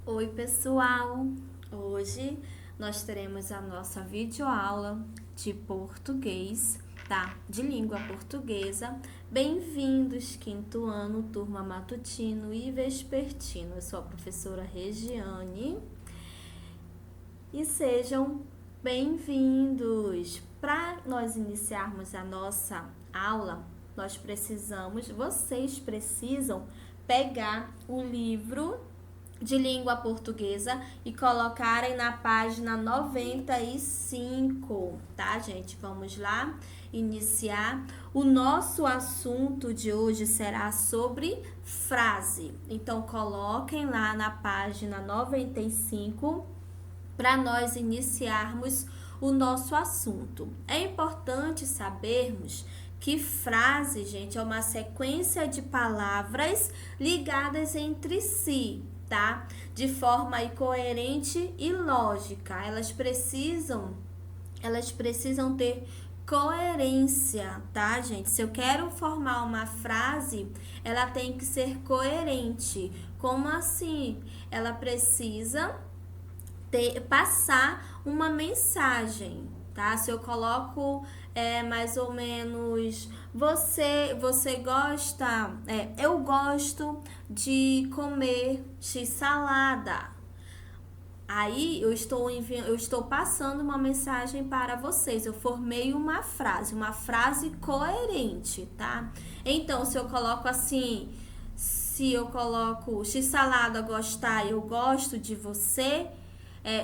Oi, pessoal! Hoje nós teremos a nossa videoaula de português, tá? De língua portuguesa. Bem-vindos, quinto ano, turma matutino e vespertino. Eu sou a professora Regiane e sejam bem-vindos! Para nós iniciarmos a nossa aula, vocês precisam pegar o livro de língua portuguesa e colocarem na página 95, tá, gente? Vamos lá iniciar. O nosso assunto de hoje será sobre frase. Então, coloquem lá na página 95 para nós iniciarmos o nosso assunto. É importante sabermos que frase, gente, é uma sequência de palavras ligadas entre si, tá? De forma coerente e lógica. Elas precisam ter coerência, tá, gente? Se eu quero formar uma frase, ela tem que ser coerente. Como assim? Ela precisa passar uma mensagem, tá? Se eu coloco mais ou menos você gosta, eu gosto de comer x salada. Aí eu estou passando uma mensagem para vocês. Eu formei uma frase coerente, tá? Então, se eu coloco assim, se eu coloco x salada gostar, eu gosto de você,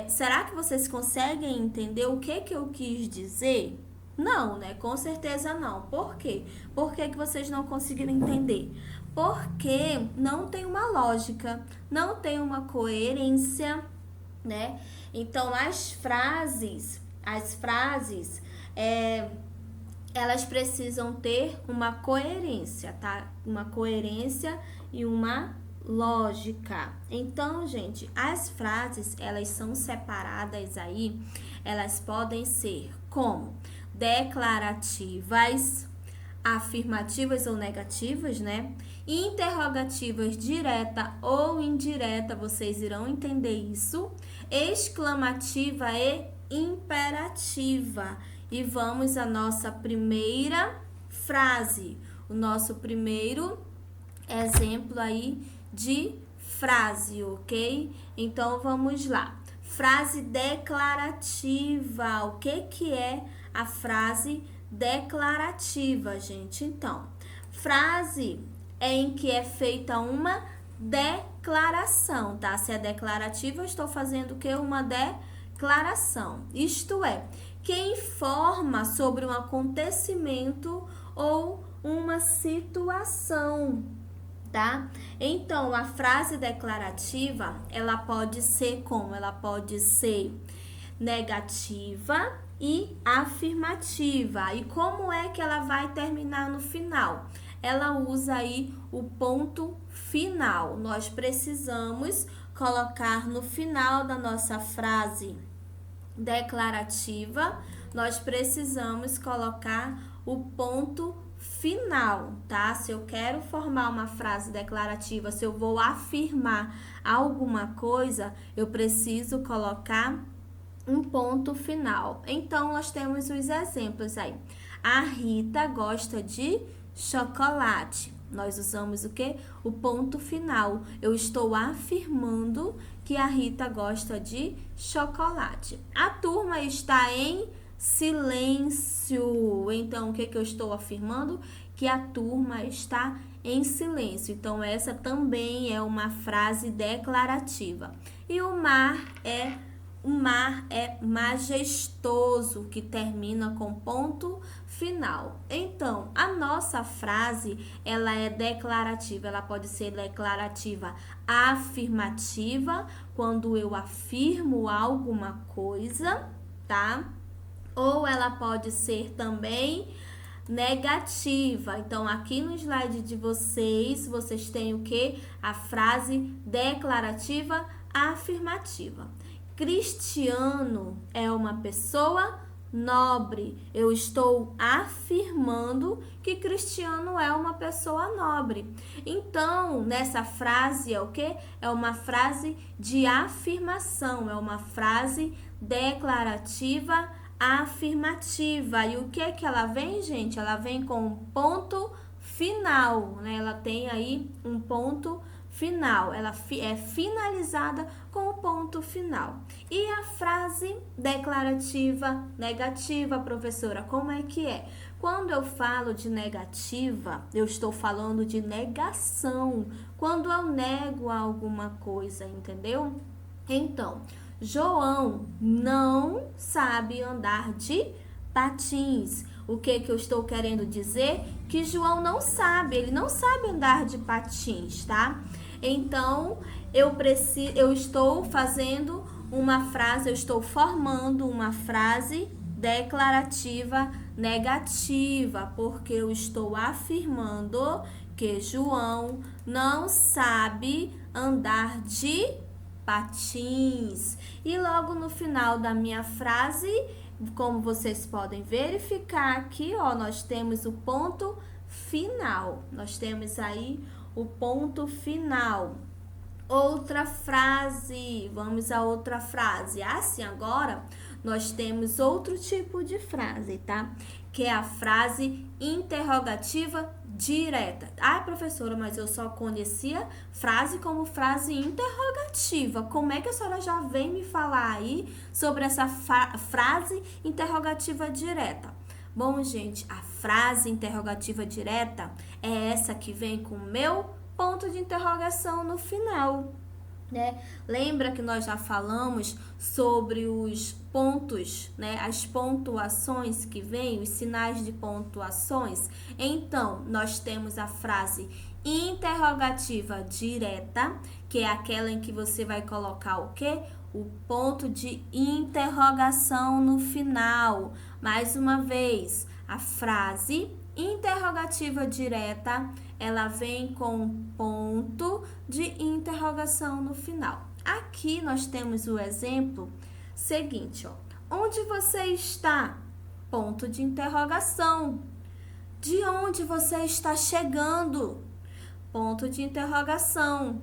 será que vocês conseguem entender o que eu quis dizer? Não, né? Com certeza não. Por quê? Por que vocês não conseguiram entender? Porque não tem uma lógica, não tem uma coerência, né? Então, as frases, elas precisam ter uma coerência, tá? Uma coerência e uma lógica. Então, gente, as frases, elas são separadas aí, elas podem ser como declarativas, afirmativas ou negativas, né? Interrogativas direta ou indireta, vocês irão entender isso. Exclamativa e imperativa. E vamos à nossa primeira frase, o nosso primeiro exemplo aí de frase, ok? Então vamos lá. Frase declarativa. O que é a frase declarativa, gente? Então, frase é em que é feita uma declaração, tá? Se é declarativa, eu estou fazendo o que? Uma declaração. Isto é, que informa sobre um acontecimento ou uma situação, tá? Então, a frase declarativa, ela pode ser como? Ela pode ser negativa e afirmativa. E como é que ela vai terminar no final? Ela usa aí o ponto final. Nós precisamos colocar no final da nossa frase declarativa, nós precisamos colocar o ponto final, tá? Se eu quero formar uma frase declarativa, se eu vou afirmar alguma coisa, eu preciso colocar um ponto final. Então, nós temos os exemplos aí. A Rita gosta de chocolate. Nós usamos o que? O ponto final. Eu estou afirmando que a Rita gosta de chocolate. A turma está em silêncio. Então, o que eu estou afirmando? Que a turma está em silêncio. Então, essa também é uma frase declarativa. E o mar é majestoso, que termina com ponto final. Então, a nossa frase, ela é declarativa. Ela pode ser declarativa afirmativa, quando eu afirmo alguma coisa, tá? Ou ela pode ser também negativa. Então, aqui no slide de vocês têm o que? A frase declarativa afirmativa. Cristiano é uma pessoa nobre. Eu estou afirmando que Cristiano é uma pessoa nobre. Então, nessa frase é o quê? É uma frase de afirmação, é uma frase declarativa afirmativa. E o que que ela vem, gente? Ela vem com um ponto final, né? Ela tem aí um ponto final, ela é finalizada com o ponto final. E a frase declarativa negativa, professora, como é que é? Quando eu falo de negativa, eu estou falando de negação, quando eu nego alguma coisa, entendeu? Então, João não sabe andar de patins. O que eu estou querendo dizer? Que João não sabe, ele não sabe andar de patins, tá? Então, eu estou fazendo uma frase, eu estou formando uma frase declarativa negativa, porque eu estou afirmando que João não sabe andar de patins. E logo no final da minha frase, como vocês podem verificar aqui, ó, nós temos o ponto final. Nós temos aí o ponto final. Outra frase, vamos a outra frase. Assim, agora nós temos outro tipo de frase, tá? Que é a frase interrogativa direta. Ah, professora, mas eu só conhecia frase como frase interrogativa. Como é que a senhora já vem me falar aí sobre essa frase interrogativa direta? Bom, gente, a frase interrogativa direta é essa que vem com o meu ponto de interrogação no final, né? Lembra que nós já falamos sobre os pontos, né? As pontuações que vêm, os sinais de pontuações. Então, nós temos a frase interrogativa direta, que é aquela em que você vai colocar o quê? O ponto de interrogação no final. Mais uma vez, a frase interrogativa direta, ela vem com um ponto de interrogação no final. Aqui nós temos o exemplo seguinte, ó. Onde você está? Ponto de interrogação. De onde você está chegando? Ponto de interrogação.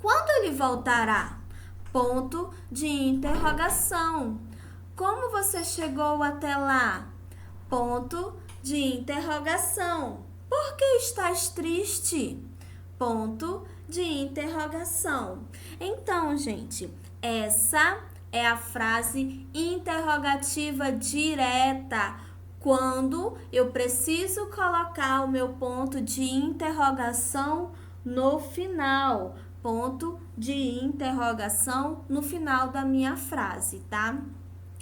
Quando ele voltará? Ponto de interrogação. Como você chegou até lá? Ponto de interrogação. Por que estás triste? Ponto de interrogação. Então, gente, essa é a frase interrogativa direta, quando eu preciso colocar o meu ponto de interrogação no final. Ponto de interrogação no final da minha frase, tá?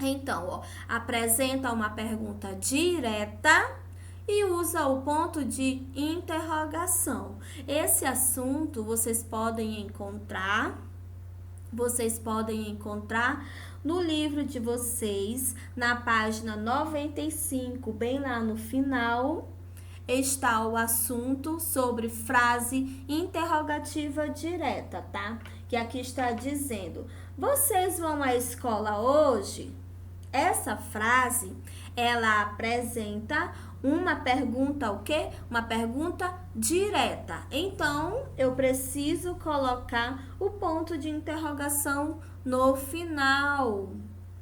Então, ó, apresenta uma pergunta direta e usa o ponto de interrogação. Esse assunto vocês podem encontrar no livro de vocês, na página 95, bem lá no final, está o assunto sobre frase interrogativa direta, tá? Que aqui está dizendo: vocês vão à escola hoje? Essa frase, ela apresenta uma pergunta, o quê? Uma pergunta direta. Então, eu preciso colocar o ponto de interrogação no final.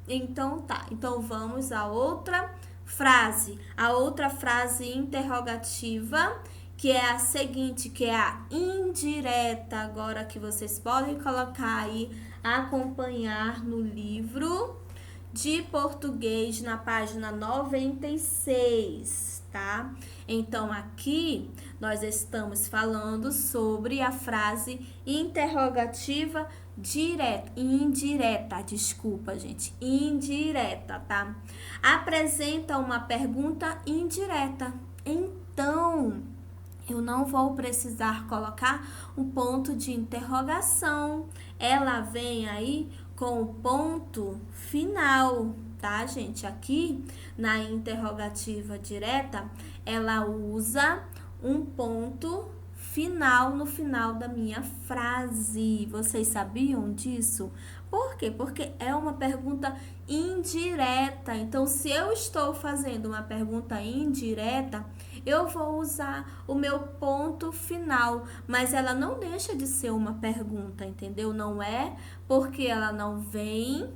Então, tá. Então, vamos à outra frase. A outra frase interrogativa, que é a seguinte, que é a indireta. Agora que vocês podem colocar aí, acompanhar no livro de português na página 96, tá? Então, aqui nós estamos falando sobre a frase interrogativa indireta, tá? Apresenta uma pergunta indireta. Então, eu não vou precisar colocar um ponto de interrogação. Ela vem aí com o ponto final, tá, gente? Aqui na interrogativa direta, ela usa um ponto final no final da minha frase. Vocês sabiam disso? Por Por quê? Porque é uma pergunta indireta. Então, se eu estou fazendo uma pergunta indireta, eu vou usar o meu ponto final, mas ela não deixa de ser uma pergunta, entendeu? Não é porque ela não vem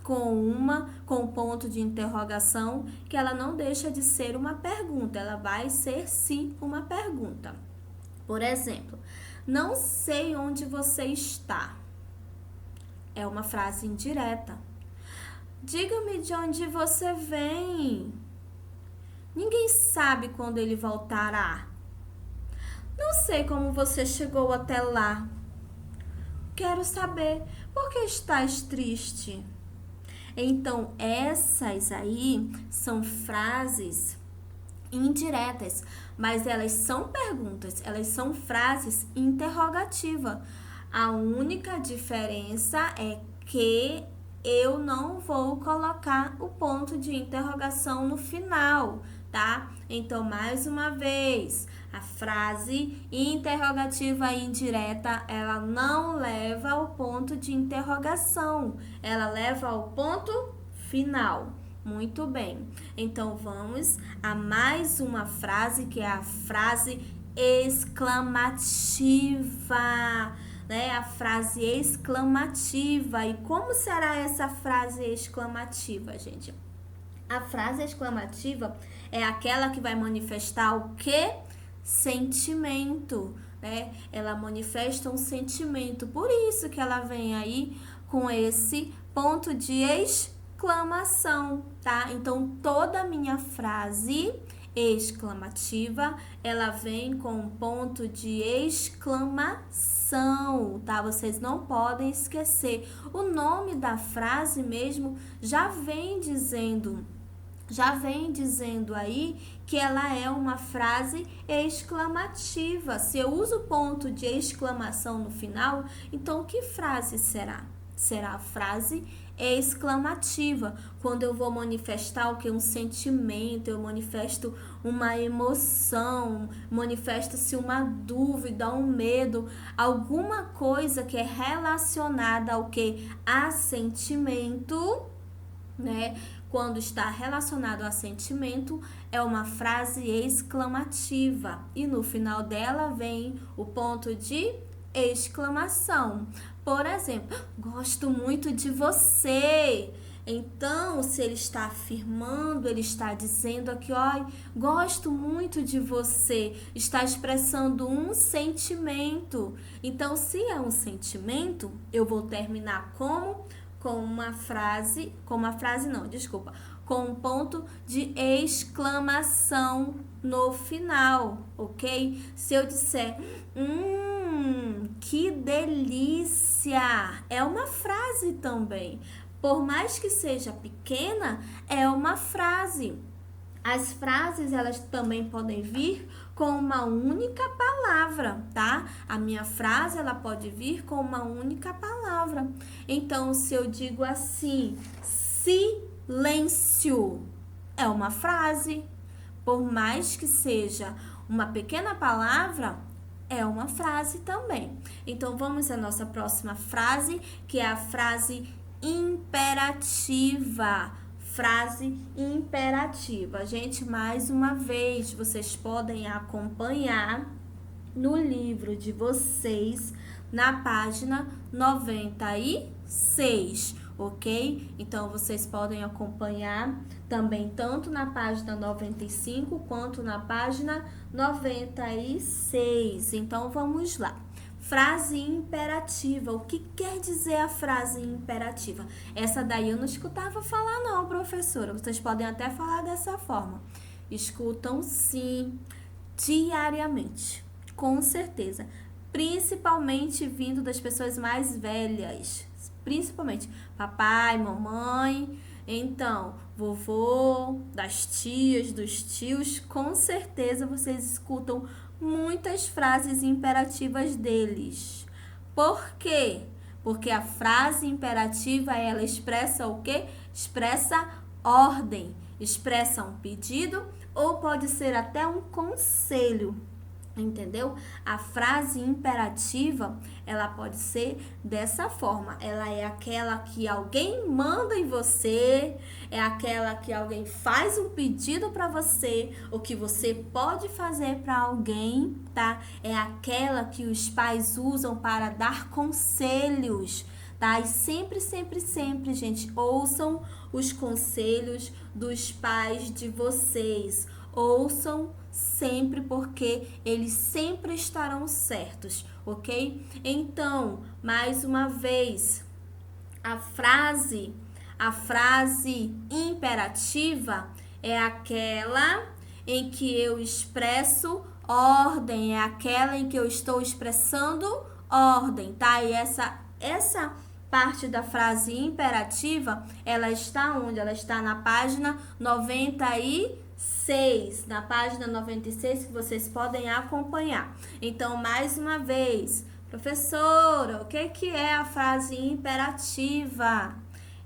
com ponto de interrogação que ela não deixa de ser uma pergunta. Ela vai ser sim uma pergunta. Por exemplo, não sei onde você está. É uma frase indireta. Diga-me de onde você vem. Ninguém sabe quando ele voltará. Não sei como você chegou até lá. Quero saber por que estás triste. Então, essas aí são frases indiretas, mas elas são perguntas, elas são frases interrogativas. A única diferença é que eu não vou colocar o ponto de interrogação no final, tá? Então, mais uma vez, a frase interrogativa indireta, ela não leva ao ponto de interrogação, ela leva ao ponto final. Muito bem. Então, vamos a mais uma frase, que é a frase exclamativa, né? A frase exclamativa. E como será essa frase exclamativa, gente? A frase exclamativa é aquela que vai manifestar o quê? Sentimento, né? Ela manifesta um sentimento. Por isso que ela vem aí com esse ponto de exclamação, tá? Então, toda a minha frase exclamativa, ela vem com um ponto de exclamação, tá? Vocês não podem esquecer. O nome da frase mesmo já vem dizendo aí que ela é uma frase exclamativa. Se eu uso ponto de exclamação no final, então que frase será? Será a frase exclamativa. Quando eu vou manifestar o que? Um sentimento, eu manifesto uma emoção, manifesta-se uma dúvida, um medo, alguma coisa que é relacionada ao que? A sentimento, né? Quando está relacionado a sentimento, é uma frase exclamativa. E no final dela vem o ponto de exclamação. Por exemplo, gosto muito de você. Então, se ele está afirmando, ele está dizendo aqui, ó, gosto muito de você. Está expressando um sentimento. Então, se é um sentimento, eu vou terminar como? Com um ponto de exclamação no final, ok? Se eu disser, que delícia, é uma frase também. Por mais que seja pequena, é uma frase. As frases, elas também podem vir com uma única palavra, tá? A minha frase, ela pode vir com uma única palavra. Então, se eu digo assim, silêncio, é uma frase. Por mais que seja uma pequena palavra, é uma frase também. Então, vamos à nossa próxima frase, que é a frase imperativa. Frase imperativa. Gente, mais uma vez, vocês podem acompanhar no livro de vocês, na página 96, ok? Então, vocês podem acompanhar também tanto na página 95 quanto na página 96. Então, vamos lá. Frase imperativa. O que quer dizer a frase imperativa? Essa daí eu não escutava falar não, professora. Vocês podem até falar dessa forma. Escutam sim, diariamente, com certeza. Principalmente vindo das pessoas mais velhas. Principalmente papai, mamãe, então, vovô, das tias, dos tios. Com certeza vocês escutam muitas frases imperativas deles. Por quê? Porque a frase imperativa, ela expressa o quê? Expressa ordem, expressa um pedido ou pode ser até um conselho. Entendeu? A frase imperativa, ela pode ser dessa forma. Ela é aquela que alguém manda em você, é aquela que alguém faz um pedido para você, ou que você pode fazer para alguém, tá? É aquela que os pais usam para dar conselhos, tá? E sempre, sempre, sempre, gente, ouçam os conselhos dos pais de vocês. Ouçam sempre, porque eles sempre estarão certos, ok? Então, mais uma vez, a frase imperativa é aquela em que eu expresso ordem, é aquela em que eu estou expressando ordem, tá? E essa parte da frase imperativa, ela está onde? Ela está na página 96, na página 96 que vocês podem acompanhar. Então, mais uma vez, professora, o que é a frase imperativa?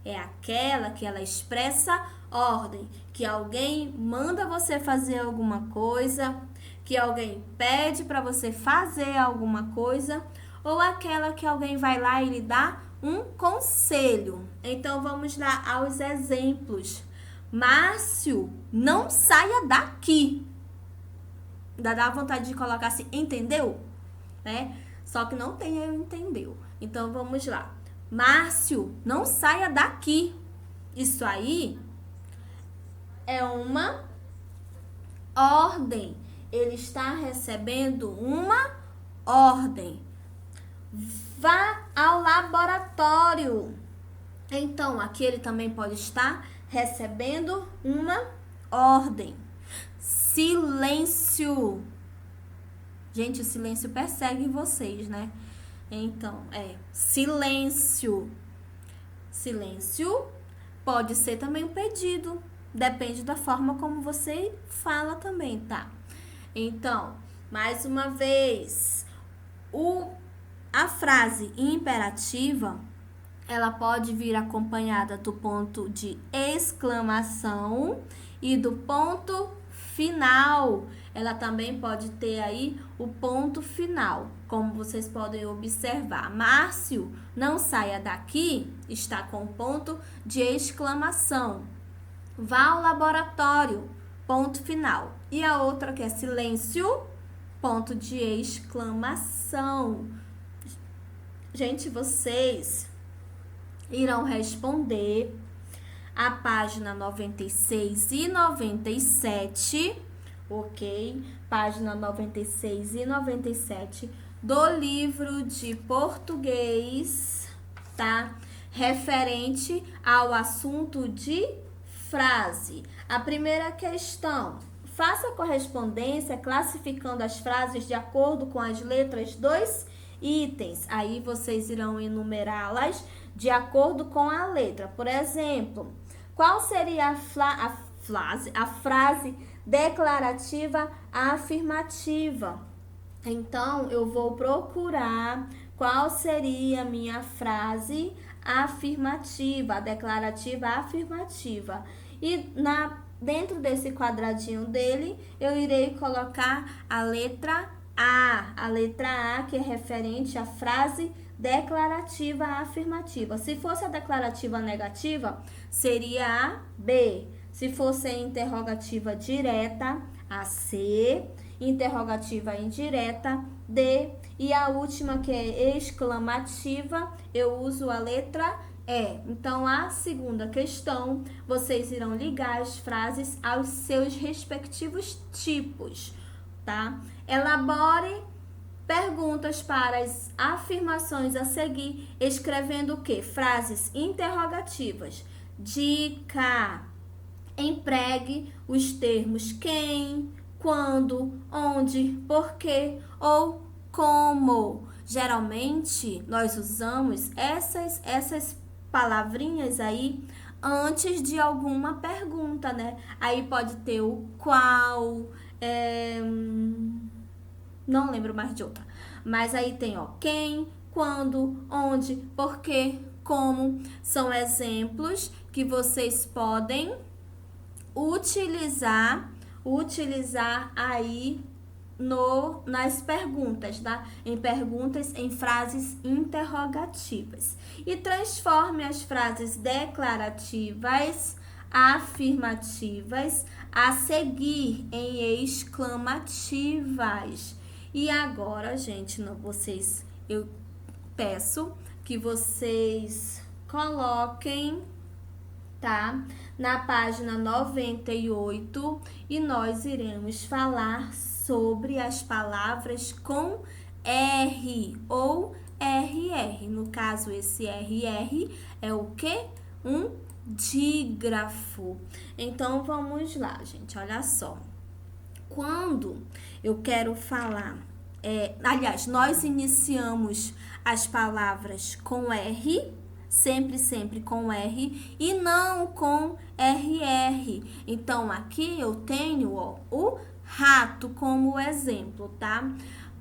É aquela que ela expressa ordem, que alguém manda você fazer alguma coisa, que alguém pede para você fazer alguma coisa, ou aquela que alguém vai lá e lhe dá um conselho. Então vamos lá aos exemplos. Márcio, não saia daqui. Dá vontade de colocar assim, entendeu? Né? Só que não tem eu entendeu. Então vamos lá. Márcio, não saia daqui. Isso aí é uma ordem. Ele está recebendo uma ordem. Vá ao laboratório. Então, aqui ele também pode estar recebendo uma ordem. Silêncio. Gente, o silêncio persegue vocês, né? Então, silêncio. Silêncio pode ser também um pedido. Depende da forma como você fala também, tá? Então, mais uma vez, a frase imperativa, ela pode vir acompanhada do ponto de exclamação e do ponto final. Ela também pode ter aí o ponto final, como vocês podem observar. Márcio, não saia daqui, está com o ponto de exclamação. Vá ao laboratório, ponto final. E a outra que é silêncio, ponto de exclamação. Gente, vocês irão responder a página 96 e 97, ok? Página 96 e 97 do livro de português, tá? Referente ao assunto de frase. A primeira questão: faça a correspondência classificando as frases de acordo com as letras dos itens. Aí vocês irão enumerá-las de acordo com a letra. Por exemplo, qual seria a frase declarativa afirmativa? Então, eu vou procurar qual seria a minha frase afirmativa, a declarativa afirmativa. E dentro desse quadradinho dele, eu irei colocar a letra A, que é referente à frase declarativa afirmativa. Se fosse a declarativa negativa, seria a B. Se fosse a interrogativa direta, a C. Interrogativa indireta, D. E a última, que é exclamativa, eu uso a letra E. Então, a segunda questão, vocês irão ligar as frases aos seus respectivos tipos, tá? Elabore perguntas para as afirmações a seguir, escrevendo o quê? Frases interrogativas. Dica: empregue os termos quem, quando, onde, porquê ou como. Geralmente, nós usamos essas palavrinhas aí antes de alguma pergunta, né? Aí pode ter o qual, não lembro mais de outra. Mas aí tem, quem, quando, onde, porquê, como. São exemplos que vocês podem utilizar aí nas perguntas, tá? Em perguntas, em frases interrogativas. E transforme as frases declarativas, afirmativas, a seguir em exclamativas. E agora, gente, eu peço que vocês coloquem, tá? Na página 98 e nós iremos falar sobre as palavras com R ou RR. No caso, esse RR é o quê? Um dígrafo. Então, vamos lá, gente, olha só. Quando eu quero falar, aliás, nós iniciamos as palavras com R, sempre com R e não com RR. Então, aqui eu tenho, ó, o rato como exemplo, tá?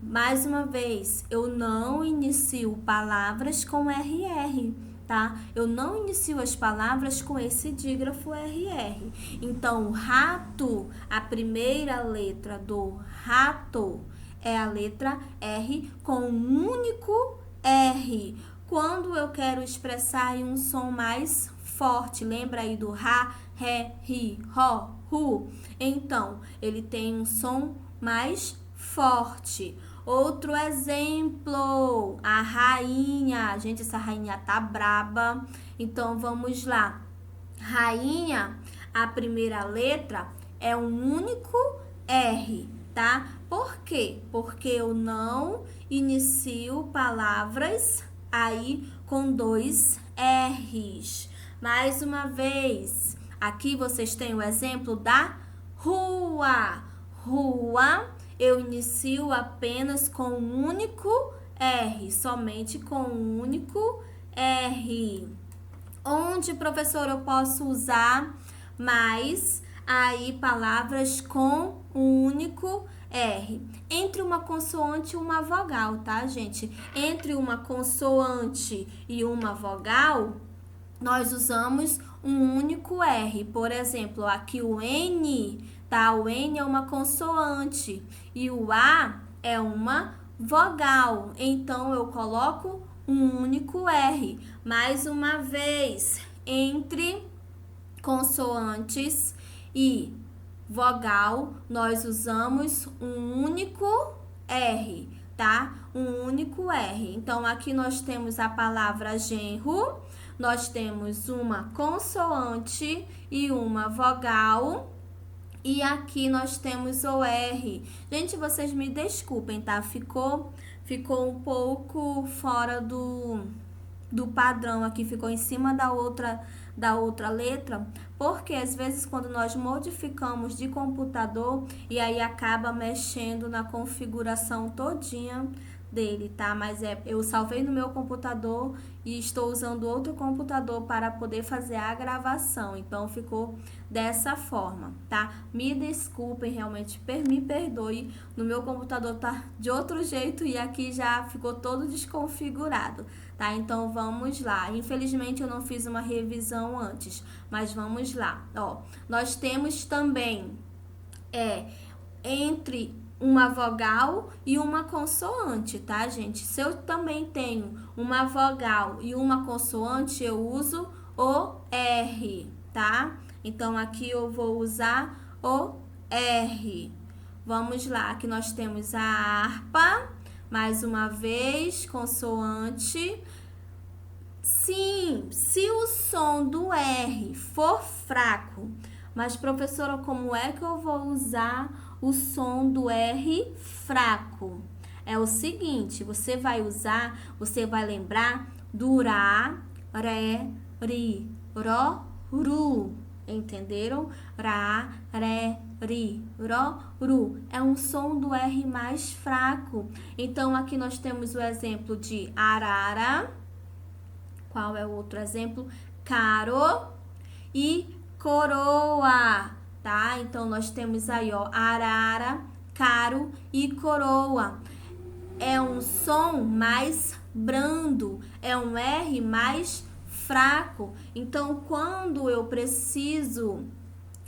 Mais uma vez, eu não inicio palavras com RR, tá? Eu não inicio as palavras com esse dígrafo RR. Então, o rato, a primeira letra do rato é a letra R com um único R. Quando eu quero expressar em um som mais forte, lembra aí do ra, ré, ri, ró, ru? Então, ele tem um som mais forte. Outro exemplo, a rainha. Gente, essa rainha tá braba. Então, vamos lá. Rainha, a primeira letra é um único R, tá? Por quê? Porque eu não inicio palavras aí com dois R's. Mais uma vez, aqui vocês têm o exemplo da rua. Rua, eu inicio apenas com um único R, somente com um único R. Onde, professor, eu posso usar mais aí palavras com um único R? Entre uma consoante e uma vogal, tá, gente? Entre uma consoante e uma vogal, nós usamos um único R. Por exemplo, aqui o N, tá? O N é uma consoante e o A é uma vogal. Então, eu coloco um único R. Mais uma vez, entre consoantes e vogal, nós usamos um único R, tá? Um único R. Então, aqui nós temos a palavra genro, nós temos uma consoante e uma vogal. E aqui nós temos o R. Gente, vocês me desculpem, tá? Ficou um pouco fora do padrão aqui, ficou em cima da outra letra, porque às vezes quando nós modificamos de computador e aí acaba mexendo na configuração todinha dele, tá? Mas eu salvei no meu computador e estou usando outro computador para poder fazer a gravação, então ficou dessa forma, tá? Me desculpem, realmente, me perdoe, no meu computador tá de outro jeito e aqui já ficou todo desconfigurado, tá? Então, vamos lá. Infelizmente, eu não fiz uma revisão antes, mas vamos lá. Ó, nós temos também, entre uma vogal e uma consoante, tá, gente? Se eu também tenho uma vogal e uma consoante, eu uso o R, tá? Então, aqui eu vou usar o R. Vamos lá, aqui nós temos a harpa, mais uma vez, consoante. Sim, se o som do R for fraco, mas professora, como é que eu vou usar o som do R fraco? É o seguinte, você vai lembrar do Rá, Ré, Ri, Ró, Ru. Entenderam? Rá, Ré, Ri, Ró, Ru. É um som do R mais fraco. Então, aqui nós temos o exemplo de arara. Qual é o outro exemplo? Caro e coroa, tá? Então, nós temos aí, ó, arara, caro e coroa. É um som mais brando, é um R mais fraco. Então, quando eu preciso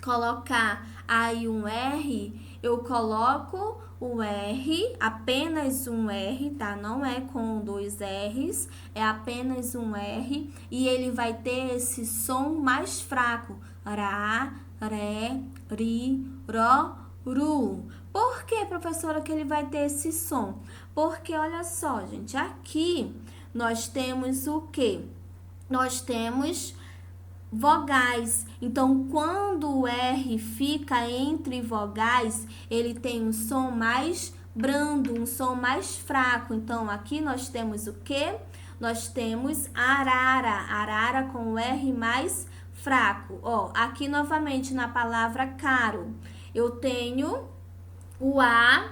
colocar aí um R, eu coloco o R, apenas um R, tá? Não é com 2 R's, é apenas um R e ele vai ter esse som mais fraco. Rá, ré, ri, ró, ru. Por que, professora, que ele vai ter esse som? Porque, olha só, gente, aqui nós temos o quê? Nós temos vogais. Então, quando o R fica entre vogais, ele tem um som mais brando, um som mais fraco. Então, aqui nós temos o quê? Nós temos arara, arara com o R mais fraco. Ó, aqui novamente na palavra caro, eu tenho o A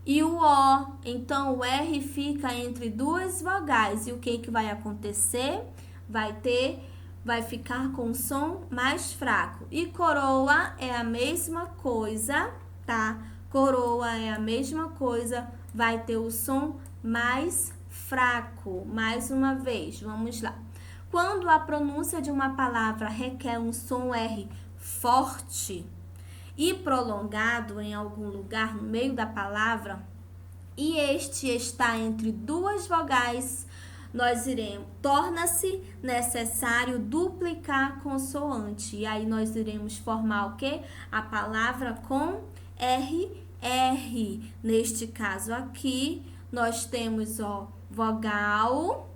e o O. Então, o R fica entre duas vogais. E o que vai acontecer? Vai ficar com o som mais fraco. E coroa é a mesma coisa, tá? Coroa é a mesma coisa, vai ter o som mais fraco. Mais uma vez, vamos lá. Quando a pronúncia de uma palavra requer um som R forte e prolongado em algum lugar no meio da palavra, e este está entre duas vogais, torna-se necessário duplicar a consoante. E aí nós iremos formar o quê? A palavra com RR. Neste caso aqui, nós temos, ó, vogal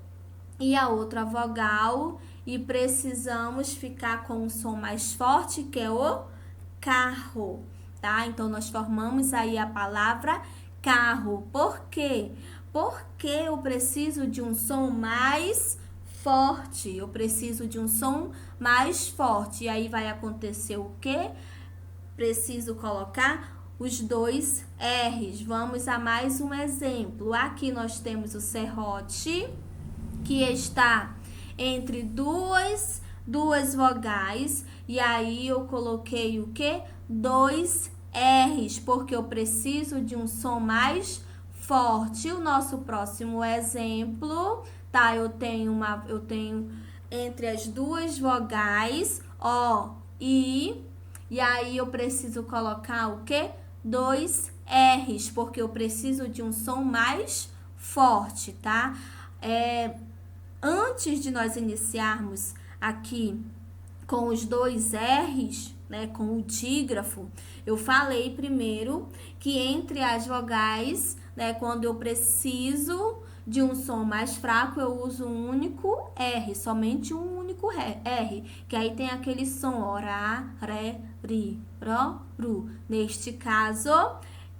e a outra vogal e precisamos ficar com um som mais forte, que é o carro, tá? Então, nós formamos aí a palavra carro. Por quê? Porque eu preciso de um som mais forte. Eu preciso de um som mais forte. E aí vai acontecer o quê? Preciso colocar os dois R's. Vamos a mais um exemplo. Aqui nós temos o serrote, que está entre duas vogais. E aí eu coloquei o quê? Dois R's, porque eu preciso de um som mais forte. O nosso próximo exemplo, tá? Eu tenho entre as duas vogais, O, I, e aí eu preciso colocar o quê? Dois R's, porque eu preciso de um som mais forte, tá? Antes de nós iniciarmos aqui com os dois R's, né, com o dígrafo, eu falei primeiro que entre as vogais, né, quando eu preciso de um som mais fraco, eu uso um único R, somente um único R, que aí tem aquele som, ó, rá, ré, ri, ró, ru. Neste caso,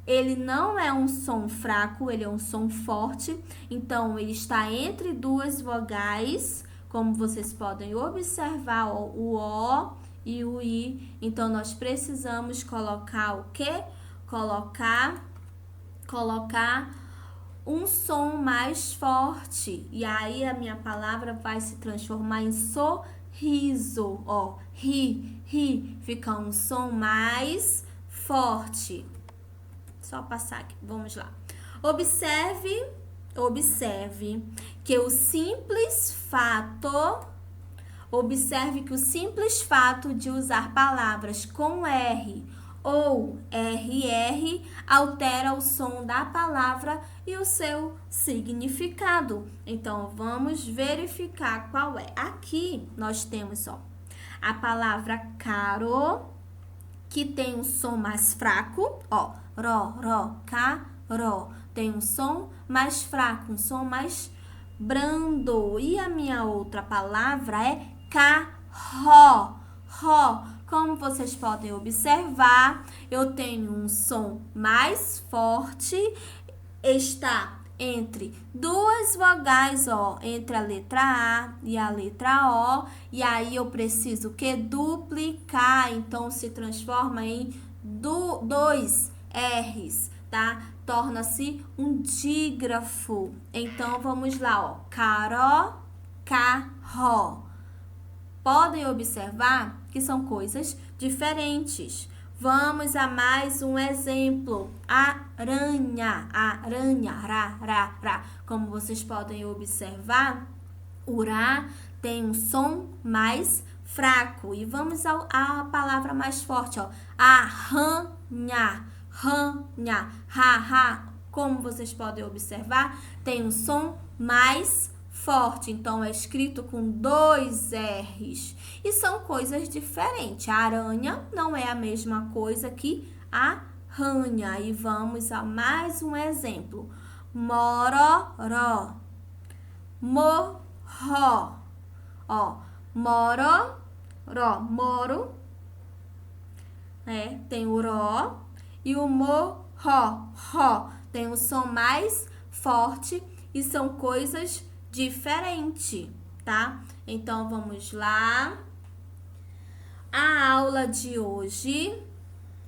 ele não é um som fraco, ele é um som forte, então ele está entre duas vogais, como vocês podem observar, ó, o O e o I. Então, nós precisamos colocar o quê? Colocar um som mais forte. E aí, a minha palavra vai se transformar em sorriso. Ó, ri, fica um som mais forte. Só passar aqui, vamos lá. Observe que o simples fato de usar palavras com R ou RR altera o som da palavra e o seu significado. Então, vamos verificar qual é. Aqui nós temos, ó, a palavra caro, que tem um som mais fraco, ó, ró, caró, tem um som mais fraco, um som mais brando. E a minha outra palavra é carro, Como vocês podem observar, eu tenho um som mais forte, está entre duas vogais, ó, entre a letra A e a letra O, e aí eu preciso que duplicar, então se transforma em dois R's, tá? Torna-se um dígrafo. Então vamos lá, ó, caró, carro. Podem observar que são coisas diferentes. Vamos a mais um exemplo. Aranha, rá. Como vocês podem observar, o rá tem um som mais fraco. E vamos à palavra mais forte, ó. Arranhar, ranhar, ha. Como vocês podem observar, tem um som mais forte. Então, é escrito com 2 R's. E são coisas diferentes. Aranha não é a mesma coisa que arranha. E vamos a mais um exemplo. Mororó, morró. Ó, mororó, moro, né? Tem o ró e o morró, ró. Tem um som mais forte e são coisas diferentes, tá? Então, vamos lá. A aula de hoje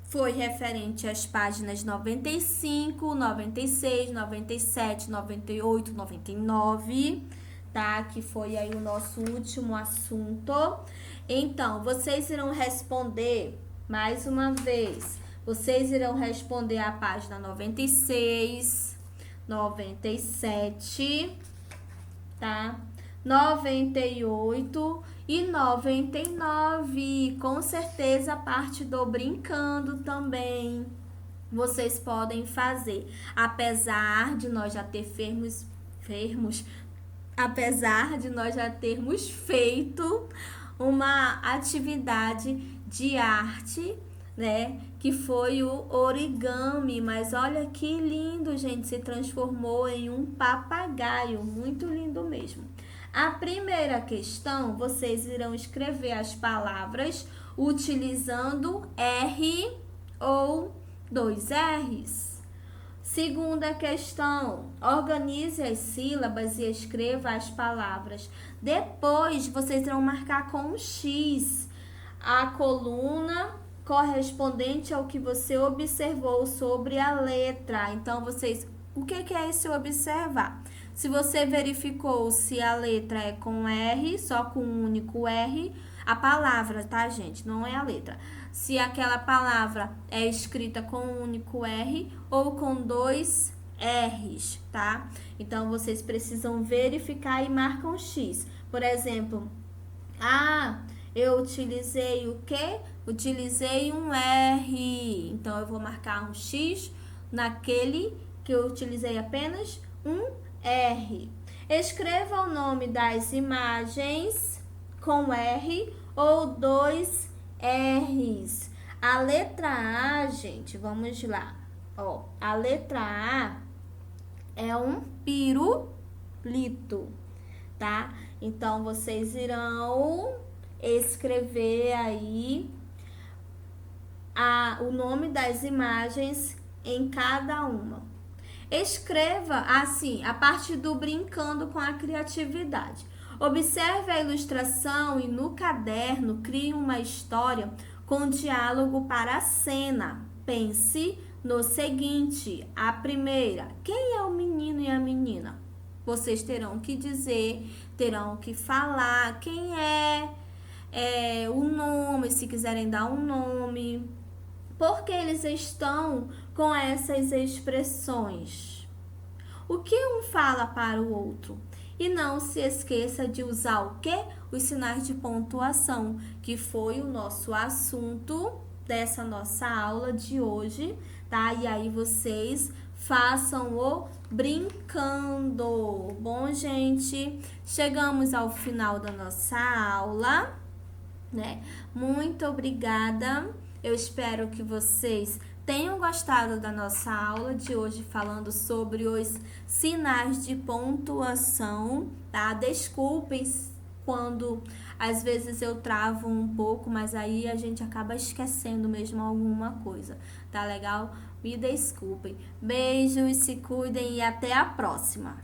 foi referente às páginas 95, 96, 97, 98, 99, tá? Que foi aí o nosso último assunto. Então, vocês irão responder mais uma vez. Vocês irão responder a página 96, 97, tá? 98 e 99. Com certeza a parte do brincando também vocês podem fazer. Apesar de nós já termos feito uma atividade de arte, né? Que foi o origami. Mas olha que lindo, gente, se transformou em um papagaio. Muito lindo mesmo. A primeira questão, vocês irão escrever as palavras utilizando R ou 2 R's. Segunda questão, organize as sílabas e escreva as palavras. Depois, vocês irão marcar com um X a coluna correspondente ao que você observou sobre a letra. Então, o que é esse observar? Se você verificou se a letra é com R, só com um único R, a palavra, tá, gente? Não é a letra. Se aquela palavra é escrita com um único R ou com 2 R's, tá? Então, vocês precisam verificar e marcam X. Por exemplo, eu utilizei o quê? Utilizei um R. Então, eu vou marcar um X naquele que eu utilizei apenas um R. Escreva o nome das imagens com R ou 2 R's. A letra A, gente, vamos lá. Ó, a letra A é um pirulito, tá? Então, vocês irão escrever aí o nome das imagens em cada uma. Escreva assim, a parte do brincando com a criatividade. Observe a ilustração e no caderno crie uma história com diálogo para a cena. Pense no seguinte, a primeira, quem é o menino e a menina? Vocês terão que dizer, terão que falar quem é o nome, se quiserem dar um nome. Porque eles estão com essas expressões. O que um fala para o outro? E não se esqueça de usar o quê? Os sinais de pontuação, que foi o nosso assunto dessa nossa aula de hoje, tá? E aí vocês façam o brincando. Bom, gente, chegamos ao final da nossa aula, né? Muito obrigada. Eu espero que vocês tenham gostado da nossa aula de hoje falando sobre os sinais de pontuação, tá? Desculpem quando às vezes eu travo um pouco, mas aí a gente acaba esquecendo mesmo alguma coisa, tá legal? Me desculpem. Beijos, se cuidem e até a próxima!